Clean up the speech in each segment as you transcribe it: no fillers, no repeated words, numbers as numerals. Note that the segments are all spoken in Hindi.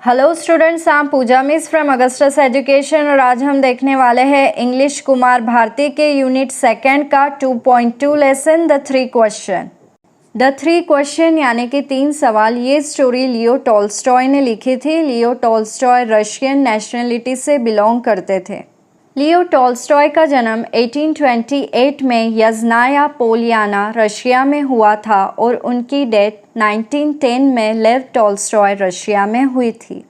Hello students, I am Pooja miss from Augustus education और आज हम देखने वाले हैं इंग्लिश कुमार भारती के यूनिट सेकंड का 2.2 lesson the three question. The three question यानी कि 3 सवाल। ये स्टोरी लियो टॉल्स्टॉय ने लिखी थी। लियो टॉल्स्टॉय रशियन नेशनलिटी से बिलोंग करते थे। लियो टॉल्स्टॉय का जन्म 1828 में यज़नाया पोलियाना रशिया में हुआ था और उनकी डेथ 1910 में लेव टॉल्स्टॉय रशिया में हुई थी।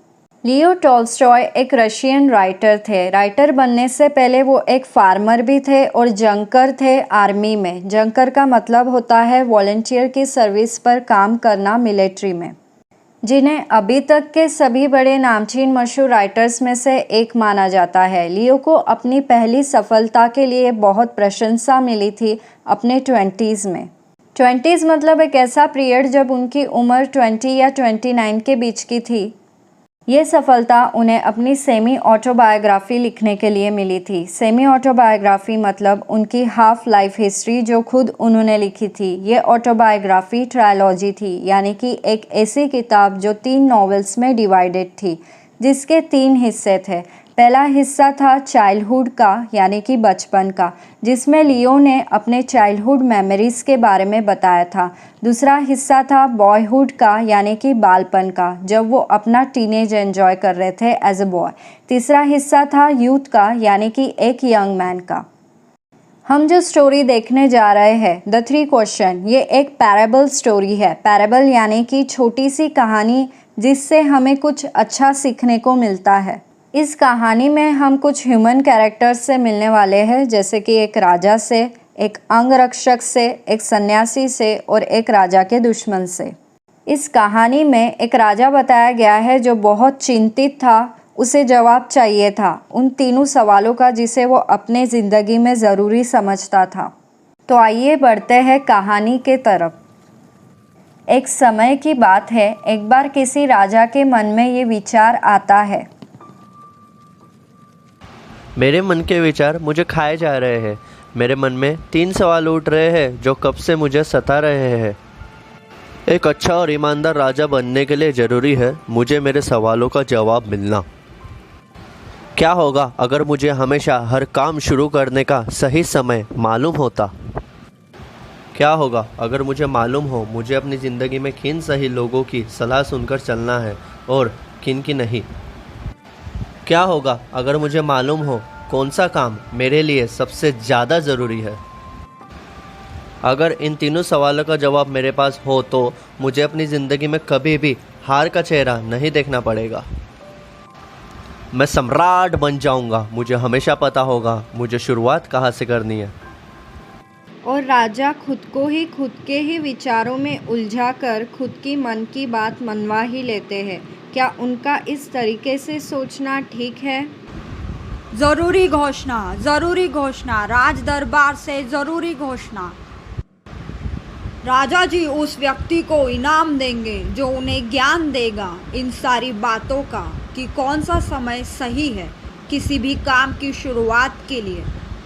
लियो टॉल्स्टॉय एक रशियन राइटर थे। राइटर बनने से पहले वो एक फार्मर भी थे और जंकर थे आर्मी में। जंकर का मतलब होता है वॉलंटियर की सर्विस पर काम करना मिलिट्री में, जिन्हें अभी तक के सभी बड़े नामचीन मशहूर राइटर्स में से एक माना जाता है। लियो को अपनी पहली सफलता के लिए बहुत प्रशंसा मिली थी अपने 20s में। 20s मतलब एक ऐसा पीरियड जब उनकी उम्र 20 या 29 के बीच की थी। ये सफलता उन्हें अपनी सेमी ऑटोबायोग्राफी लिखने के लिए मिली थी। सेमी ऑटोबायोग्राफी मतलब उनकी हाफ लाइफ हिस्ट्री जो खुद उन्होंने लिखी थी। ये ऑटोबायोग्राफी ट्रायलॉजी थी, यानी कि एक ऐसी किताब जो 3 नॉवेल्स में डिवाइडेड थी, जिसके 3 हिस्से थे। पहला हिस्सा था चाइल्डहुड का यानी कि बचपन का, जिसमें लियो ने अपने चाइल्डहुड मेमोरीज के बारे में बताया था। दूसरा हिस्सा था बॉयहुड का यानी कि बालपन का, जब वो अपना टीनेज एंजॉय कर रहे थे एज अ बॉय। तीसरा हिस्सा था यूथ का यानी कि एक यंग मैन का। हम जो स्टोरी देखने जा रहे हैं द थ्री क्वेश्चन, ये एक पैराबल स्टोरी है। पैराबल यानी कि छोटी सी कहानी जिससे हमें कुछ अच्छा सीखने को मिलता है। इस कहानी में हम कुछ ह्यूमन कैरेक्टर्स से मिलने वाले हैं, जैसे कि एक राजा से, एक अंगरक्षक से, एक सन्यासी से और एक राजा के दुश्मन से। इस कहानी में एक राजा बताया गया है जो बहुत चिंतित था। उसे जवाब चाहिए था उन 3 सवालों का जिसे वो अपने ज़िंदगी में ज़रूरी समझता था। तो आइए बढ़ते हैं कहानी के तरफ। एक समय की बात है, एक बार किसी राजा के मन में ये विचार आता है। मेरे मन के विचार मुझे खाए जा रहे हैं। मेरे मन में 3 सवाल उठ रहे हैं जो कब से मुझे सता रहे हैं। एक अच्छा और ईमानदार राजा बनने के लिए ज़रूरी है मुझे मेरे सवालों का जवाब मिलना। क्या होगा अगर मुझे हमेशा हर काम शुरू करने का सही समय मालूम होता? क्या होगा अगर मुझे मालूम हो मुझे अपनी ज़िंदगी में किन सही लोगों की सलाह सुनकर चलना है और किन की नहीं? क्या होगा अगर मुझे मालूम हो कौन सा काम मेरे लिए सबसे ज़्यादा ज़रूरी है? अगर इन 3 सवालों का जवाब मेरे पास हो तो मुझे अपनी ज़िंदगी में कभी भी हार का चेहरा नहीं देखना पड़ेगा। मैं सम्राट बन जाऊंगा। मुझे हमेशा पता होगा मुझे शुरुआत कहाँ से करनी है। और राजा खुद को ही खुद के ही विचारों में उलझा कर खुद की मन की बात मनवा ही लेते हैं। क्या उनका इस तरीके से सोचना ठीक है? जरूरी घोषणा, राज दरबार से जरूरी घोषणा। राजा जी उस व्यक्ति को इनाम देंगे जो उन्हें ज्ञान देगा इन सारी बातों का कि कौन सा समय सही है किसी भी काम की शुरुआत के लिए,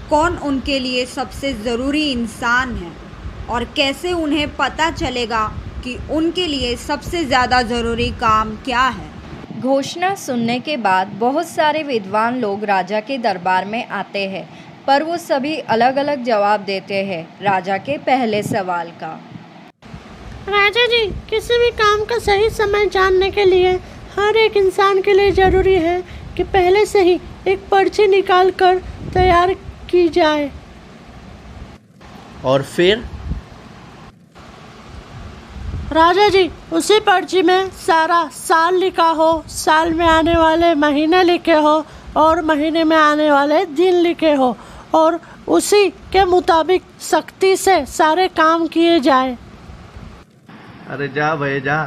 कौन उनके लिए सबसे ज़रूरी इंसान है और कैसे उन्हें पता चलेगा कि उनके लिए सबसे ज़्यादा ज़रूरी काम क्या है। घोषणा सुनने के बाद बहुत सारे विद्वान लोग राजा के दरबार में आते हैं, पर वो सभी अलग अलग जवाब देते हैं राजा के पहले सवाल का। राजा जी, किसी भी काम का सही समय जानने के लिए हर एक इंसान के लिए ज़रूरी है कि पहले से ही एक पर्ची निकाल कर तैयार की जाए। और फिर? राजा जी, उसी पर्ची में सारा साल लिखा हो, साल में आने वाले महीने लिखे हो और महीने में आने वाले दिन लिखे हो और उसी के मुताबिक सख्ती से सारे काम किए जाए। अरे जा भाई जा।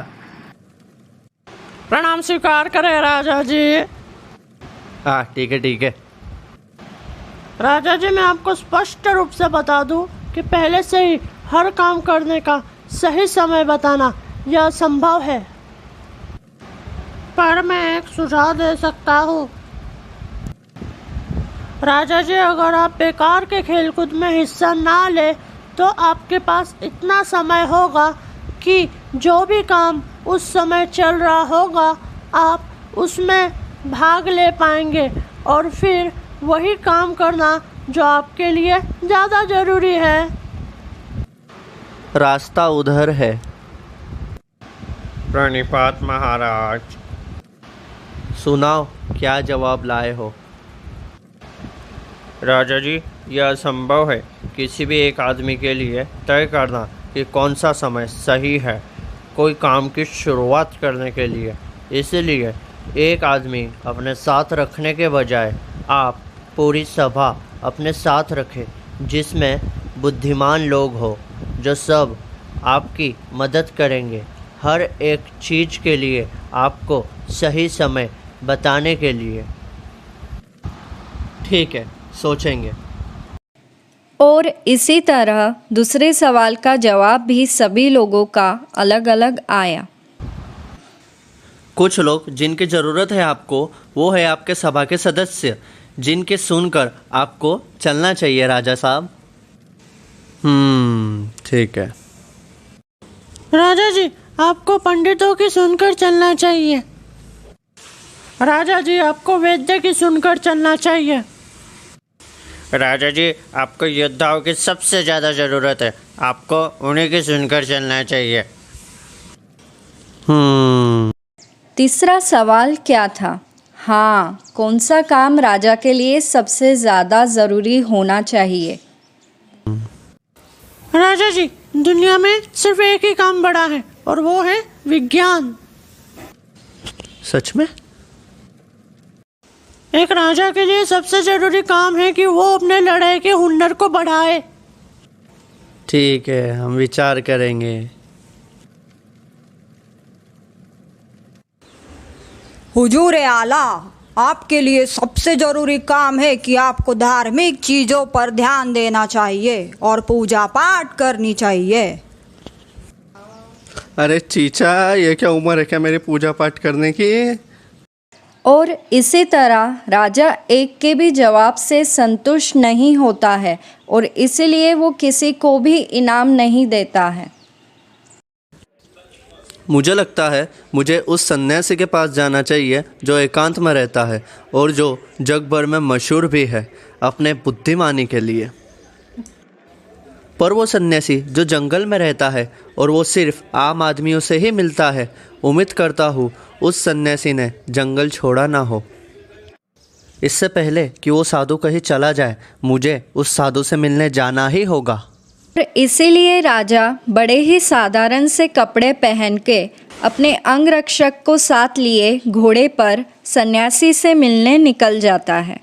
प्रणाम स्वीकार करें राजा जी। हाँ ठीक है। राजा जी, मैं आपको स्पष्ट रूप से बता दूं कि पहले से ही हर काम करने का सही समय बताना यह संभव है, पर मैं एक सुझाव दे सकता हूँ। राजा जी, अगर आप बेकार के खेलकूद में हिस्सा ना ले तो आपके पास इतना समय होगा कि जो भी काम उस समय चल रहा होगा आप उसमें भाग ले पाएंगे और फिर वही काम करना जो आपके लिए ज़्यादा ज़रूरी है। रास्ता उधर है। प्रणिपात महाराज। सुनाओ, क्या जवाब लाए हो? राजा जी, यह असंभव है किसी भी एक आदमी के लिए तय करना कि कौन सा समय सही है कोई काम की शुरुआत करने के लिए। इसलिए एक आदमी अपने साथ रखने के बजाय आप पूरी सभा अपने साथ रखें, जिसमें बुद्धिमान लोग हो जो सब आपकी मदद करेंगे हर एक चीज़ के लिए, आपको सही समय बताने के लिए। ठीक है, सोचेंगे। और इसी तरह दूसरे सवाल का जवाब भी सभी लोगों का अलग अलग आया। कुछ लोग जिनकी ज़रूरत है आपको, वो है आपके सभा के सदस्य, जिनके सुनकर आपको चलना चाहिए राजा साहब। ठीक है। राजा जी, आपको पंडितों की सुनकर चलना चाहिए। राजा जी, आपको वैद्य की सुनकर चलना चाहिए। राजा जी, आपको योद्धाओं की सबसे ज़्यादा ज़रूरत है, आपको उन्हीं की सुनकर चलना चाहिए। तीसरा सवाल क्या था? हाँ, कौन सा काम राजा के लिए सबसे ज़्यादा ज़रूरी होना चाहिए? राजा जी, दुनिया में सिर्फ एक ही काम बड़ा है और वो है विज्ञान। सच में? एक राजा के लिए सबसे जरूरी काम है कि वो अपने लड़ाई के हुनर को बढ़ाए। ठीक है, हम विचार करेंगे। हुजूर आला, आपके लिए सबसे जरूरी काम है कि आपको धार्मिक चीजों पर ध्यान देना चाहिए और पूजा पाठ करनी चाहिए। अरे चीचा, ये क्या उम्र है क्या मेरी पूजा पाठ करने की? और इसी तरह राजा एक के भी जवाब से संतुष्ट नहीं होता है और इसलिए वो किसी को भी इनाम नहीं देता है। मुझे लगता है मुझे उस सन्यासी के पास जाना चाहिए जो एकांत में रहता है और जो जग भर में मशहूर भी है अपने बुद्धिमानी के लिए। पर वो सन्यासी जो जंगल में रहता है और वो सिर्फ आम आदमियों से ही मिलता है, उम्मीद करता हूँ उस सन्यासी ने जंगल छोड़ा ना हो। इससे पहले कि वो साधु कहीं चला जाए, मुझे उस साधु से मिलने जाना ही होगा। और इसीलिए राजा बड़े ही साधारण से कपड़े पहन के अपने अंगरक्षक को साथ लिए घोड़े पर सन्यासी से मिलने निकल जाता है।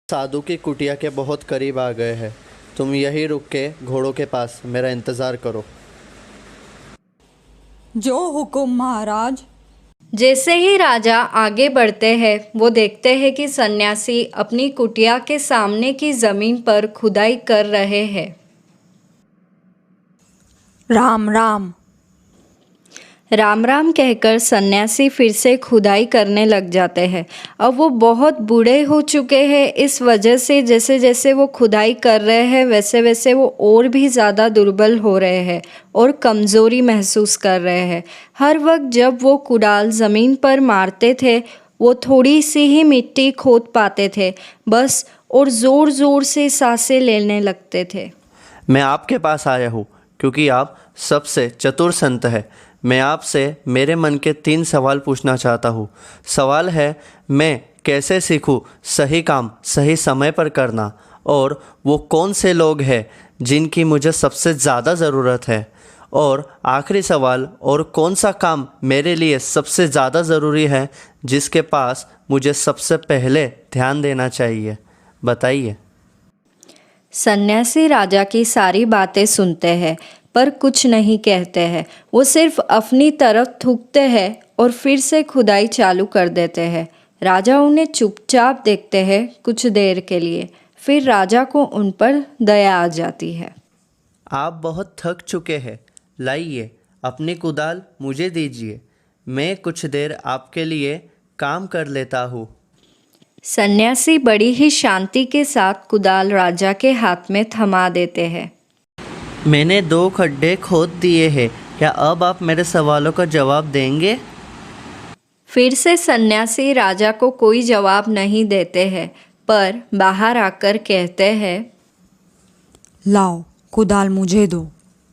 साधु की कुटिया के बहुत करीब आ गए हैं। तुम यहीं रुक के घोड़ों के पास मेरा इंतज़ार करो। जो हुकुम महाराज। जैसे ही राजा आगे बढ़ते हैं, वो देखते हैं कि सन्यासी अपनी कुटिया के सामने की जमीन पर खुदाई कर रहे हैं। राम राम। राम राम कहकर सन्यासी फिर से खुदाई करने लग जाते हैं। अब वो बहुत बूढ़े हो चुके हैं, इस वजह से जैसे जैसे वो खुदाई कर रहे हैं वैसे वैसे वो और भी ज़्यादा दुर्बल हो रहे हैं और कमज़ोरी महसूस कर रहे हैं। हर वक्त जब वो कुदाल ज़मीन पर मारते थे, वो थोड़ी सी ही मिट्टी खोद पाते थे बस, और ज़ोर ज़ोर से सांसें लेने लगते थे। मैं आपके पास आया हूँ क्योंकि आप सबसे चतुर संत हैं। मैं आपसे मेरे मन के 3 सवाल पूछना चाहता हूँ। सवाल है, मैं कैसे सीखूँ सही काम सही समय पर करना, और वो कौन से लोग हैं जिनकी मुझे सबसे ज़्यादा ज़रूरत है, और आखिरी सवाल, और कौन सा काम मेरे लिए सबसे ज़्यादा ज़रूरी है जिसके पास मुझे सबसे पहले ध्यान देना चाहिए। बताइए। सन्यासी राजा की सारी बातें सुनते हैं पर कुछ नहीं कहते हैं। वो सिर्फ अपनी तरफ थूकते हैं और फिर से खुदाई चालू कर देते हैं। राजा उन्हें चुपचाप देखते हैं कुछ देर के लिए, फिर राजा को उन पर दया आ जाती है। आप बहुत थक चुके हैं, लाइए अपनी कुदाल मुझे दीजिए, मैं कुछ देर आपके लिए काम कर लेता हूँ। सन्यासी बड़ी ही शांति के साथ कुदाल राजा के हाथ में थमा देते हैं। मैंने 2 खड्डे खोद दिए हैं, क्या अब आप मेरे सवालों का जवाब देंगे? फिर से सन्यासी राजा को कोई जवाब नहीं देते हैं, पर बाहर आकर कहते हैं, लाओ कुदाल मुझे दो,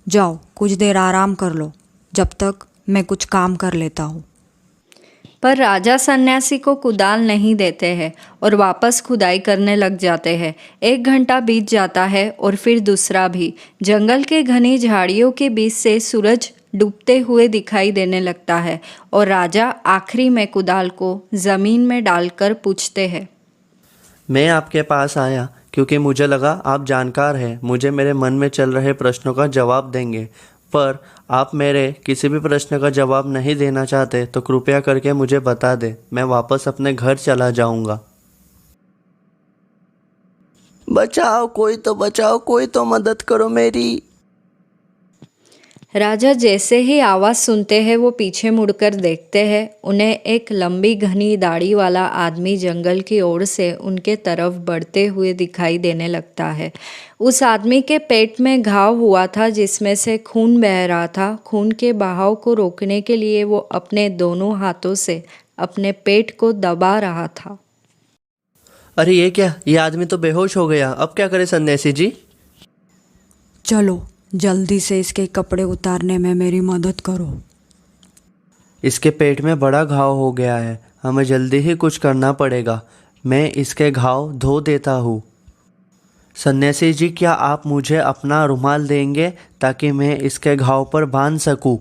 जाओ कुछ देर आराम कर लो, जब तक मैं कुछ काम कर लेता हूँ। पर राजा सन्यासी को कुदाल नहीं देते हैं और वापस खुदाई करने लग जाते हैं। 1 घंटा बीत जाता है और फिर दूसरा भी। जंगल के घनी झाड़ियों के बीच से सूरज डूबते हुए दिखाई देने लगता है और राजा आखिरी में कुदाल को जमीन में डालकर पूछते हैं, मैं आपके पास आया क्योंकि मुझे लगा आप जानकार हैं, मुझे मेरे मन में चल रहे प्रश्नों का जवाब देंगे। पर आप मेरे किसी भी प्रश्न का जवाब नहीं देना चाहते तो कृपया करके मुझे बता दें, मैं वापस अपने घर चला जाऊंगा। बचाओ, कोई तो बचाओ, कोई तो मदद करो मेरी। राजा जैसे ही आवाज़ सुनते हैं वो पीछे मुड़कर देखते हैं। उन्हें एक लंबी घनी दाढ़ी वाला आदमी जंगल की ओर से उनके तरफ बढ़ते हुए दिखाई देने लगता है। उस आदमी के पेट में घाव हुआ था जिसमें से खून बह रहा था। खून के बहाव को रोकने के लिए वो अपने दोनों हाथों से अपने पेट को दबा रहा था। अरे ये क्या, ये आदमी तो बेहोश हो गया, अब क्या करें सन्यासी जी? चलो जल्दी से इसके कपड़े उतारने में मेरी मदद करो। इसके पेट में बड़ा घाव हो गया है, हमें जल्दी ही कुछ करना पड़ेगा। मैं इसके घाव धो देता हूँ। सन्यासी जी, क्या आप मुझे अपना रुमाल देंगे ताकि मैं इसके घाव पर बांध सकूं?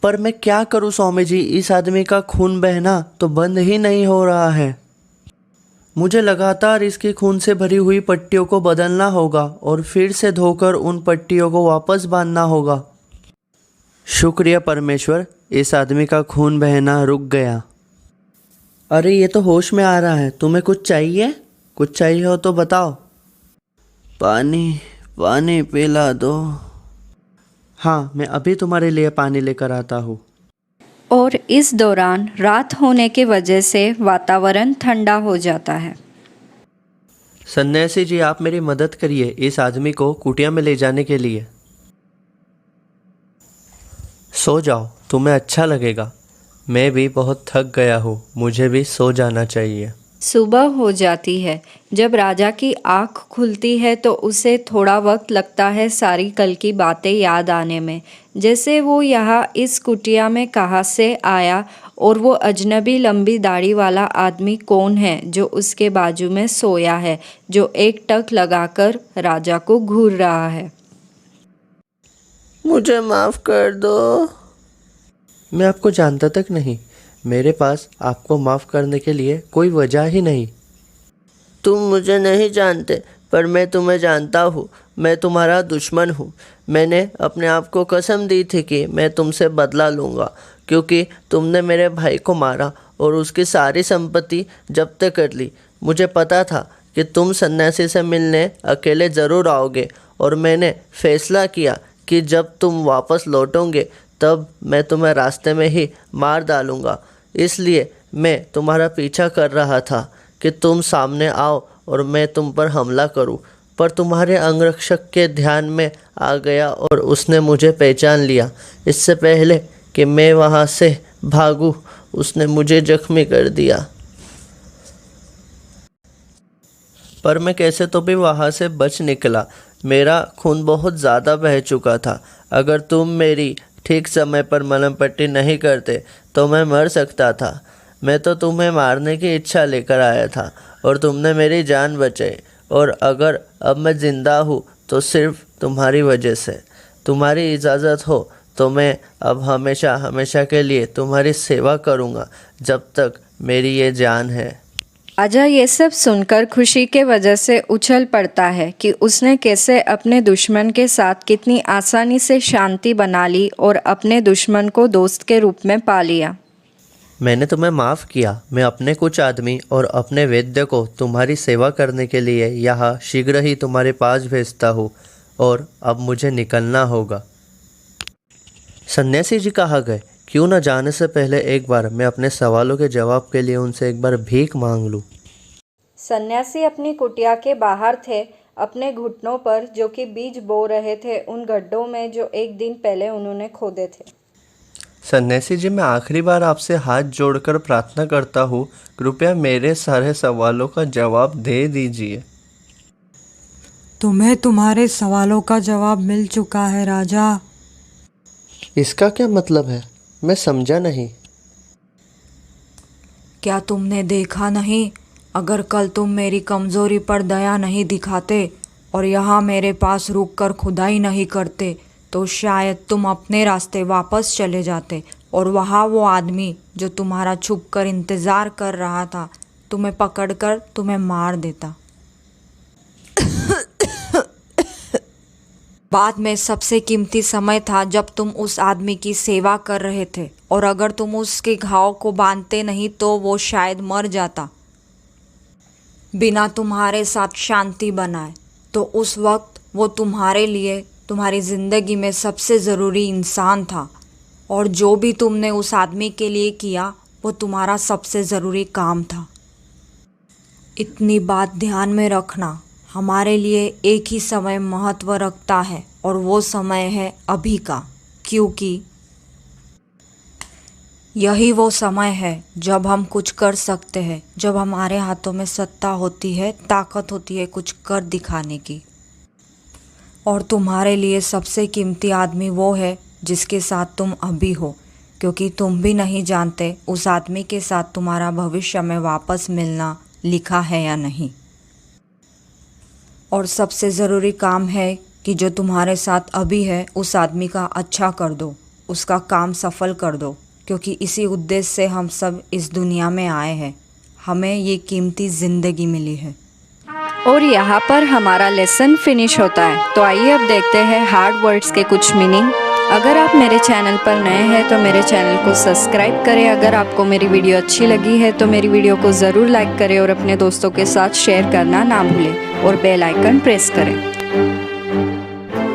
पर मैं क्या करूं स्वामी जी, इस आदमी का खून बहना तो बंद ही नहीं हो रहा है। मुझे लगातार इसकी खून से भरी हुई पट्टियों को बदलना होगा और फिर से धोकर उन पट्टियों को वापस बांधना होगा। शुक्रिया परमेश्वर, इस आदमी का खून बहना रुक गया। अरे ये तो होश में आ रहा है। तुम्हें कुछ चाहिए? कुछ चाहिए हो तो बताओ। पानी पिला दो। हाँ, मैं अभी तुम्हारे लिए पानी लेकर आता हूँ। और इस दौरान रात होने की वजह से वातावरण ठंडा हो जाता है। सन्यासी जी, आप मेरी मदद करिए इस आदमी को कुटिया में ले जाने के लिए। सो जाओ, तुम्हें अच्छा लगेगा। मैं भी बहुत थक गया हूँ, मुझे भी सो जाना चाहिए। सुबह हो जाती है। जब राजा की आँख खुलती है तो उसे थोड़ा वक्त लगता है सारी कल की बातें याद आने में, जैसे वो यहाँ इस कुटिया में कहाँ से आया और वो अजनबी लंबी दाढ़ी वाला आदमी कौन है जो उसके बाजू में सोया है, जो एक टक लगाकर राजा को घूर रहा है। मुझे माफ़ कर दो। मैं आपको जानता तक नहीं। मेरे पास आपको माफ़ करने के लिए कोई वजह ही नहीं। तुम मुझे नहीं जानते, पर मैं तुम्हें जानता हूँ। मैं तुम्हारा दुश्मन हूँ। मैंने अपने आप को कसम दी थी कि मैं तुमसे बदला लूँगा, क्योंकि तुमने मेरे भाई को मारा और उसकी सारी संपत्ति जब्त कर ली। मुझे पता था कि तुम सन्यासी से मिलने अकेले ज़रूर आओगे, और मैंने फैसला किया कि जब तुम वापस लौटोगे तब मैं तुम्हें रास्ते में ही मार डालूँगा। इसलिए मैं तुम्हारा पीछा कर रहा था कि तुम सामने आओ और मैं तुम पर हमला करूं, पर तुम्हारे अंगरक्षक के ध्यान में आ गया और उसने मुझे पहचान लिया। इससे पहले कि मैं वहां से भागूं, उसने मुझे जख्मी कर दिया। पर मैं कैसे तो भी वहां से बच निकला। मेरा खून बहुत ज़्यादा बह चुका था। अगर तुम मेरी ठीक समय पर मलहम पट्टी नहीं करते तो मैं मर सकता था। मैं तो तुम्हें मारने की इच्छा लेकर आया था और तुमने मेरी जान बचाई, और अगर अब मैं ज़िंदा हूँ तो सिर्फ तुम्हारी वजह से। तुम्हारी इजाज़त हो तो मैं अब हमेशा हमेशा के लिए तुम्हारी सेवा करूँगा, जब तक मेरी ये जान है। राजा ये सब सुनकर खुशी के वजह से उछल पड़ता है कि उसने कैसे अपने दुश्मन के साथ कितनी आसानी से शांति बना ली और अपने दुश्मन को दोस्त के रूप में पा लिया। मैंने तुम्हें माफ़ किया। मैं अपने कुछ आदमी और अपने वैद्य को तुम्हारी सेवा करने के लिए यहाँ शीघ्र ही तुम्हारे पास भेजता हूँ, और अब मुझे निकलना होगा। सन्यासी जी कहाँ गए? क्यों न जाने से पहले एक बार मैं अपने सवालों के जवाब के लिए उनसे एक बार भीख मांग लूँ। सन्यासी अपनी कुटिया के बाहर थे। अपने घुटनों पर, जो कि बीज बो रहे थे उन गड्ढों में जो एक दिन पहले उन्होंने खोदे थे। सन्यासी जी, मैं आखिरी बार आपसे हाथ जोड़कर प्रार्थना करता हूँ, कृपया मेरे सारे सवालों का जवाब दे दीजिए। तुम्हें तुम्हारे सवालों का जवाब मिल चुका है राजा। इसका क्या मतलब है? मैं समझा नहीं। क्या तुमने देखा नहीं? अगर कल तुम मेरी कमज़ोरी पर दया नहीं दिखाते और यहाँ मेरे पास रुककर खुदाई नहीं करते तो शायद तुम अपने रास्ते वापस चले जाते और वहाँ वो आदमी जो तुम्हारा छुपकर इंतज़ार कर रहा था तुम्हें पकड़कर तुम्हें मार देता। बाद में सबसे कीमती समय था जब तुम उस आदमी की सेवा कर रहे थे और अगर तुम उसके घाव को बांधते नहीं तो वो शायद मर जाता बिना तुम्हारे साथ शांति बनाए। तो उस वक्त वो तुम्हारे लिए तुम्हारी ज़िंदगी में सबसे ज़रूरी इंसान था और जो भी तुमने उस आदमी के लिए किया वो तुम्हारा सबसे ज़रूरी काम था। इतनी बात ध्यान में रखना, हमारे लिए एक ही समय महत्व रखता है और वो समय है अभी का, क्योंकि यही वो समय है जब हम कुछ कर सकते हैं, जब हमारे हाथों में सत्ता होती है, ताकत होती है कुछ कर दिखाने की। और तुम्हारे लिए सबसे कीमती आदमी वो है जिसके साथ तुम अभी हो, क्योंकि तुम भी नहीं जानते उस आदमी के साथ तुम्हारा भविष्य में वापस मिलना लिखा है या नहीं। और सबसे ज़रूरी काम है कि जो तुम्हारे साथ अभी है उस आदमी का अच्छा कर दो, उसका काम सफल कर दो, क्योंकि इसी उद्देश्य से हम सब इस दुनिया में आए हैं। हमें ये कीमती ज़िंदगी मिली है। और यहाँ पर हमारा लेसन फिनिश होता है। तो आइए अब देखते हैं हार्ड वर्ड्स के कुछ मीनिंग। अगर आप मेरे चैनल पर नए हैं तो मेरे चैनल को सब्सक्राइब करें। अगर आपको मेरी वीडियो अच्छी लगी है तो मेरी वीडियो को ज़रूर लाइक करें और अपने दोस्तों के साथ शेयर करना ना भूलें और बेल आइकन प्रेस करें।